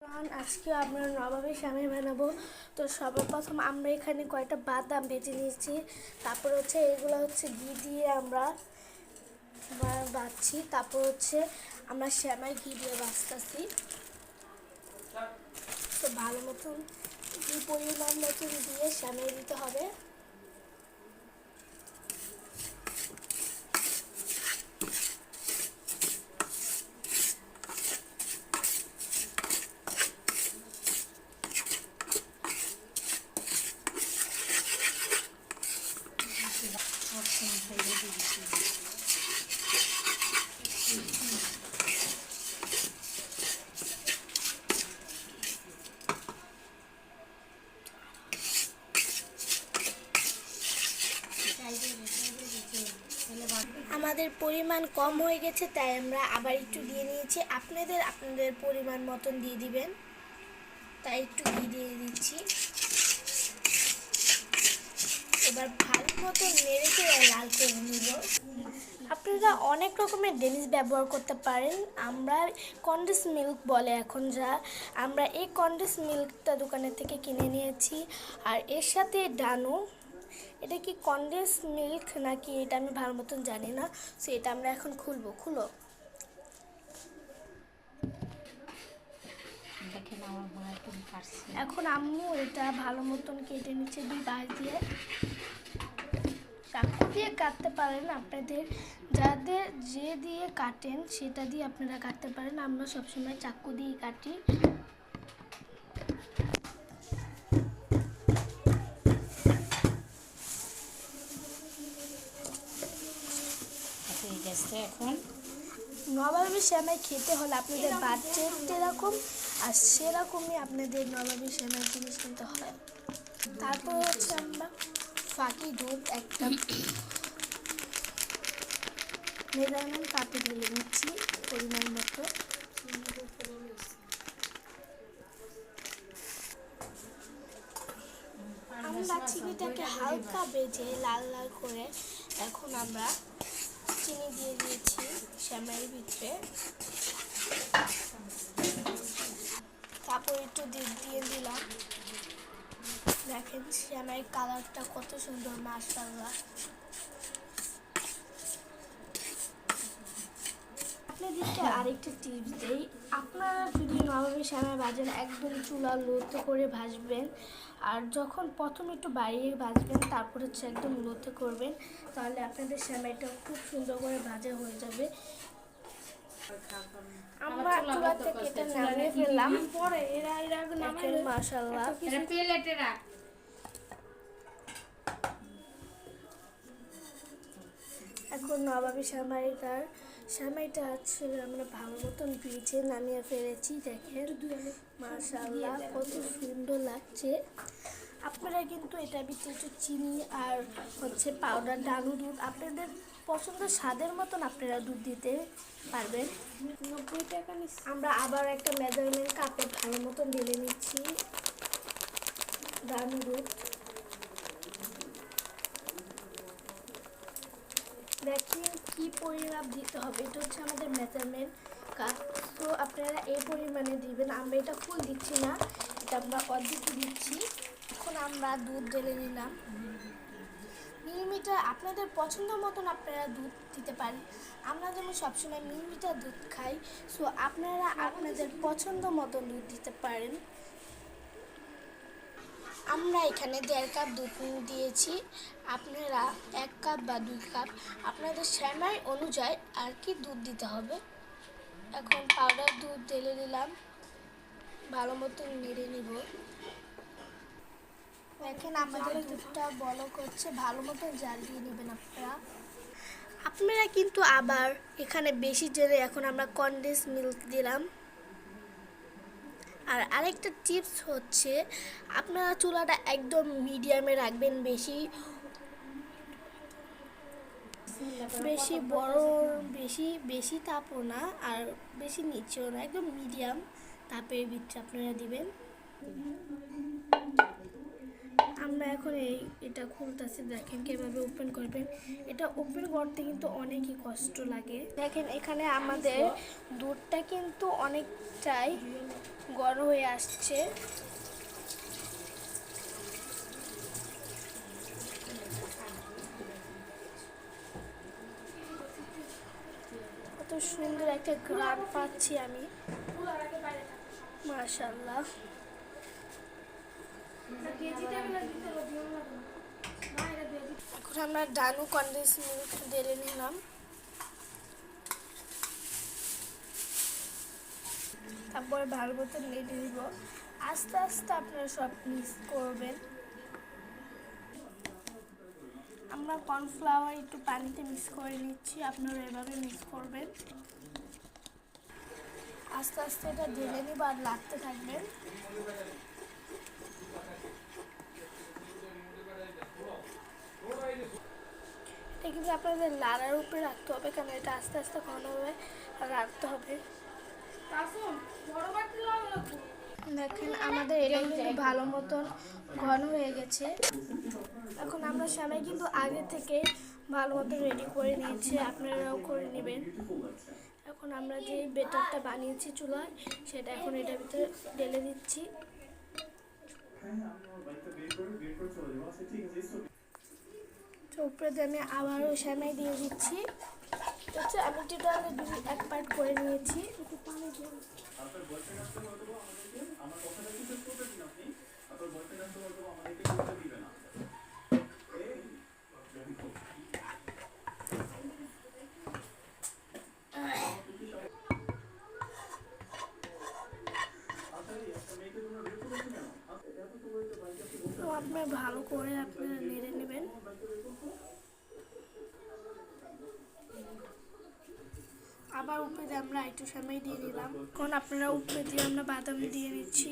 আজকে আমরা নবাবের সামনে বানাবো। তো সর্বপ্রথম আমরা এখানে কয়েকটা বাদাম ভেজে নিয়েছি। তারপর হচ্ছে এগুলো হচ্ছে ঘি দিয়ে আমরা বাছছি। তারপর হচ্ছে আমরা শ্যামাই ঘি দিয়ে বাছতেছি। তো ভালো মতন ঘি পরিমাণ মতন দিয়ে শ্যামাই দিতে হবে। আমাদের পরিমাণ কম হয়ে গেছে, তাই আমরা আবার একটু দিয়ে নিয়েছি। আপনাদের পরিমাণ মতন দিয়ে দিবেন। তাই একটু ঘি দিয়ে দিচ্ছি। এবার ভালো মতো নেড়ে চেড়ে লাল করে নিব। আপনারা অনেক রকমের ডেনিস ব্যবহার করতে পারেন। আমরা কনডেন্স মিল্ক বলে এখন, যা আমরা এই কনডেন্স মিল্কটা দোকানের থেকে কিনে নিয়েছি। আর এর সাথে ডানু, এটা কি কনডেন্স মিল্ক নাকি এটা আমি ভালো মতন জানি না। সো এটা আমরা এখন খুলো। এখন আম্মু এটা ভালো মতন কেটে নিচ্ছে দুই পাশ দিয়ে। চাকু দিয়ে কাটতে পারেন, আপনাদের যাদের যে দিয়ে কাটেন সেটা দিয়ে আপনারা কাটতে পারেন। আমরা সবসময় চাকু দিয়ে কাটি। এখন নবাবী শ্যামাই খেতে হলে আপনাদের বাজেট এরকম, আর সেরকমই আপনাদের নবাবী শ্যামাই জিনিস কিনতে হয়। তারপর হচ্ছে আমরা ফাঁকি দুধ একটা মেজারমেন্ট কাপে ঢেলে নিচ্ছি পরিমাণ মতো। আমরা চিনিটাকে হালকা ভেজে লাল লাল করে এখন আমরা চিনি দিয়ে দিয়েছি শ্যামাইয়ের ভিতরে। তারপর একটু দিয়ে দিলাম। দেখেন শ্যামাইয়ের কালারটা কত সুন্দর, মাশাআল্লাহ। আপনাদেরকে আরেকটা টিপস দেই, আপনারা যদি নবাবী শ্যামাই ভাজেন একদম চুলা লোতে করে ভাজবেন। আর যখন প্রথম একটু বাড়িয়ে ভাজবেন, তারপর হচ্ছে একদম লোতে করবেন, তাহলে আপনাদের শ্যামাইটা খুব সুন্দর করে ভাজা হয়ে যাবে। আমরা চুলা থেকে এটা নামিয়ে ফেললাম। পরে মাশাআল্লাহ। এখন নবাবী শ্যামাইটা হচ্ছে আমরা ভালো মতন ভেজে নামিয়ে ফেলেছি। দেখেন মাশাআল্লাহ কত সুন্দর লাগছে। আপনারা কিন্তু এটার ভিতরে একটু চিনি আর হচ্ছে পাউডার ডানু দুধ, আপনাদের পছন্দের স্বাদের মতন আপনারা দুধ দিতে পারবেন। 90 টাকা নিচ্ছি। আমরা আবার একটা মেজারমেন্ট কাপে ভালো মতন ঢেলে নিচ্ছি ডানু দুধ। দেখেন কি পরিমাপ দিতে হবে, এটা হচ্ছে আমাদের মেজারমেন্ট কাপ। তো আপনারা এই পরিমাণে দিবেন। আমরা এটা ফুল দিচ্ছি না, এটা আমরা অর্ধেক দিচ্ছি। এখন আমরা দুধ ঢেলে নিলাম। মিলিমিটার আপনাদের পছন্দ মতন আপনারা দুধ দিতে পারেন। আমরা যেমন সবসময় মিলিমিটার দুধ খাই, সো আপনারা আপনাদের পছন্দ মতো দুধ দিতে পারেন। আমরা এখানে 1.5 কাপ দুধ দিয়েছি। আপনারা 1 কাপ বা 2 কাপ আপনাদের শ্যামাই অনুযায়ী আর কি দুধ দিতে হবে। এখন পাউডার দুধ ঢেলে দিলাম, ভালো মতো নেড়ে নিব। দেখেন আমাদের দুধটা বলক হচ্ছে, ভালো মতো জাল দিয়ে নেবেন আপনারা কিন্তু আবার এখানে বেশি জেলে এখন আমরা কনডেন্স মিল্ক দিলাম। আর আরেকটা টিপস হচ্ছে, আপনারা চুলাটা একদম মিডিয়ামে রাখবেন, বেশি বড় বেশি তাপও না আর বেশি নিচেও না, একদম মিডিয়াম তাপের ভিতরে আপনারা দিবেন। আমরা এখন এটা খুলতেছি, দেখেন কিভাবে ওপেন করবেন। এটা ওপেন করতে কিন্তু অনেকই কষ্ট লাগে। দেখেন এখানে আমাদের দুধটা কিন্তু অনেকটাই গরম হয়ে আসছে। কত সুন্দর একটা ঘ্রাণ পাচ্ছি আমি, মাশাআল্লাহ। এখন আমরা ডানু কনডেন্স মিল্ক ঢেলে নিলাম। তারপর ভালো মতো নেড়ে দিব। আস্তে আস্তে আপনারা সব মিক্স করবেন। আমরা কর্নফ্লাওয়ার একটু পানিতে মিক্স করে নিচ্ছি, আপনারা এভাবে মিক্স করবেন। আস্তে আস্তে এটা ঢেলে নিব আর লাগতে থাকবেন। এটা কিন্তু আপনাদের লাড়ার উপরে রাখতে হবে, কারণ এটা আস্তে আস্তে ঘনভাবে রাখতে হবে। দেখেন আমাদের এটা কিন্তু ভালো মতন ঘন হয়ে গেছে। এখন আমরা সেমাই কিন্তু আগে থেকে ভালো মতো রেডি করে নিয়েছি, আপনারাও করে নেবেন। এখন আমরা যে বেটারটা বানিয়েছি চুলায়, সেটা এখন এটার ভিতরে ঢেলে দিচ্ছি। উপরে দিয়ে আমি আবারও সেমাই দিয়ে দিচ্ছি। আমি টোটালি 1 পার্ট করে নিয়েছি। তো আপনার ভালো করে আপনারা নেড়ে নেবেন। আবার উপরে দিয়ে আমরা একটু সেমাই দিয়ে দিলাম। এখন আপনারা উপরে দিয়ে আমরা বাদাম দিয়ে নিচ্ছি।